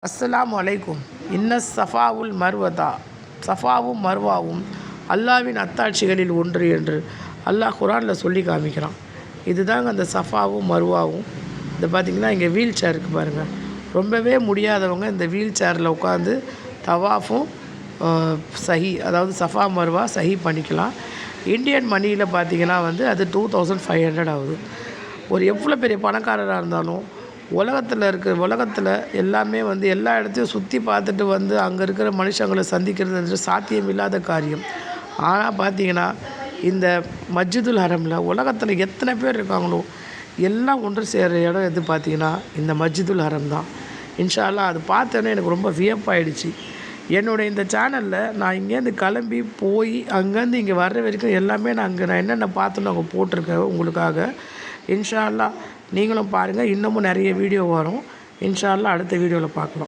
அஸ்ஸலாமு அலைக்கும். சஃபாவுல் மர்வதா, சஃபாவும் மர்வாவும் அல்லாவின் அத்தாட்சிகளில் ஒன்று என்று அல்லாஹ் குரானில் சொல்லி காமிக்கிறான். இதுதாங்க அந்த சஃபாவும் மர்வாவும். இந்த பார்த்திங்கன்னா இங்கே வீல் சேர் இருக்குது பாருங்கள். ரொம்பவே முடியாதவங்க இந்த வீல் சேரில் உட்காந்து தவாஃபும் சஹி, அதாவது சஃபா மர்வா சஹி பண்ணிக்கலாம். இந்தியன் மணியில் பார்த்திங்கன்னா அது 2500 ஆகுது. ஒரு எவ்வளோ பெரிய பணக்காரராக இருந்தாலும் உலகத்தில் எல்லாமே எல்லா இடத்தையும் சுற்றி பார்த்துட்டு அங்கே இருக்கிற மனுஷங்களை சந்திக்கிறது சாத்தியம் இல்லாத காரியம். ஆனால் பார்த்திங்கன்னா இந்த மஸ்ஜிதுல் ஹரமில் உலகத்தில் எத்தனை பேர் இருக்காங்களோ எல்லாம் ஒன்று சேர்கிற இடம் எது பார்த்திங்கன்னா இந்த மஸ்ஜிதுல் ஹரம் தான். இன்ஷா அல்லாஹ் அது பார்த்தோன்னே எனக்கு ரொம்ப வியப்பாயிடுச்சு. என்னுடைய இந்த சேனலில் நான் இங்கேருந்து கிளம்பி போய் அங்கேருந்து இங்கே வர்ற வரைக்கும் எல்லாமே நான் என்னென்ன பார்த்தோன்னு அங்கே போட்டிருக்கேன் உங்களுக்காக. இன்ஷா அல்லாஹ் நீங்களும் பாருங்கள். இன்னமும் நிறைய வீடியோ வரும். இன்ஷா அல்லாஹ் அடுத்த வீடியோவில் பார்க்கலாம்.